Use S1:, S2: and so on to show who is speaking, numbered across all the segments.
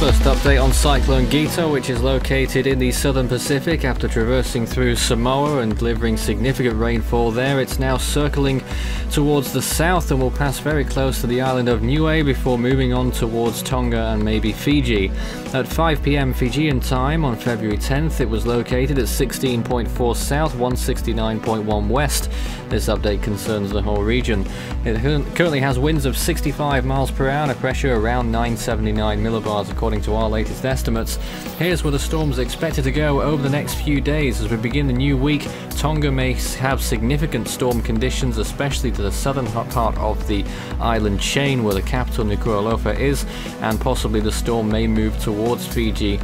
S1: First update on Cyclone Gita, which is located in the southern Pacific. After traversing through Samoa and delivering significant rainfall there, it's now circling towards the south and will pass very close to the island of Niue before moving on towards Tonga and maybe Fiji. At 5 PM Fijian time on February 10th, it was located at 16.4 south, 169.1 west. This update concerns the whole region. It currently has winds of 65 miles per hour and a pressure around 979 millibars according to our latest estimates. Here's where the storm's expected to go over the next few days. As we begin the new week, Tonga may have significant storm conditions, especially to the southern part of the island chain where the capital Nuku'alofa is, and possibly the storm may move towards Fiji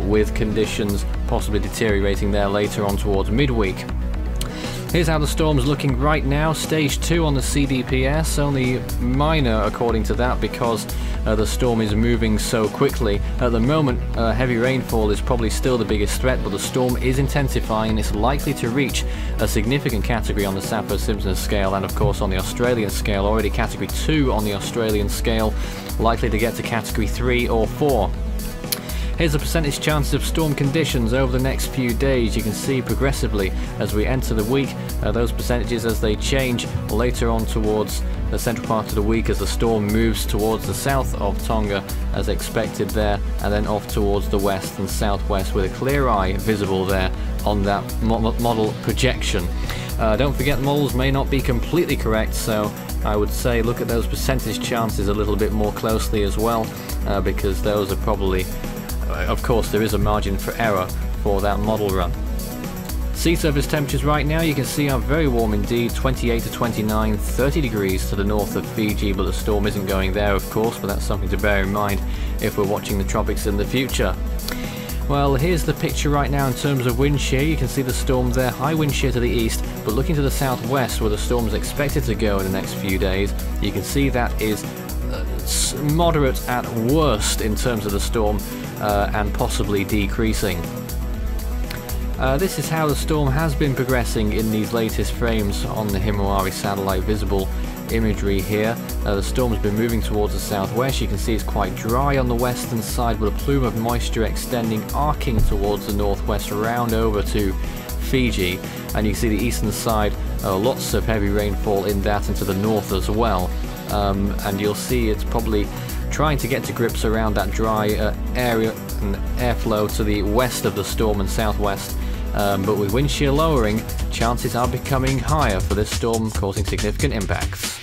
S1: with conditions possibly deteriorating there later on towards midweek. Here's how the storm's looking right now. Stage 2 on the CDPS, only minor according to that because the storm is moving so quickly. At the moment, heavy rainfall is probably still the biggest threat, but the storm is intensifying and it's likely to reach a significant category on the Saffir-Simpson scale, and of course on the Australian scale, already category 2 on the Australian scale, likely to get to category 3 or 4. Here's the percentage chances of storm conditions over the next few days. You can see progressively as we enter the week, those percentages as they change later on towards the central part of the week as the storm moves towards the south of Tonga as expected there, and then off towards the west and southwest with a clear eye visible there on that model projection. Don't forget, models may not be completely correct, so I would say look at those percentage chances a little bit more closely as well, because those are probably, of course, there is a margin for error for that model run. Sea surface temperatures right now, you can see, are very warm indeed, 28 to 29, 30 degrees to the north of Fiji, but the storm isn't going there, of course, but that's something to bear in mind if we're watching the tropics in the future. Well, here's the picture right now in terms of wind shear. You can see the storm there, high wind shear to the east, but looking to the southwest where the storm is expected to go in the next few days, you can see that is moderate at worst in terms of the storm, and possibly decreasing. This is how the storm has been progressing in these latest frames on the Himawari satellite visible imagery here. The storm's been moving towards the southwest. You can see it's quite dry on the western side with a plume of moisture extending, arcing towards the northwest around over to Fiji, and you can see the eastern side, lots of heavy rainfall in that and to the north as well. And you'll see it's probably trying to get to grips around that dry area and airflow to the west of the storm and southwest, but with wind shear lowering, chances are becoming higher for this storm, causing significant impacts.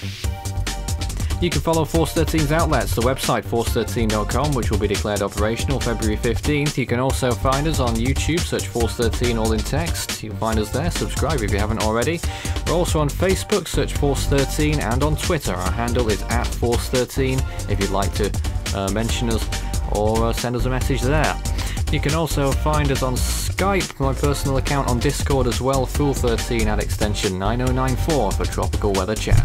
S1: You can follow Force 13's outlets, the website force13.com, which will be declared operational February 15th. You can also find us on YouTube, search Force 13 all in text. You can find us there, subscribe if you haven't already. We're also on Facebook, search Force 13, and on Twitter, our handle is @Force13 if you'd like to mention us or send us a message there. You can also find us on Skype, my personal account, on Discord as well, Fool13 at extension 9094 for tropical weather chat.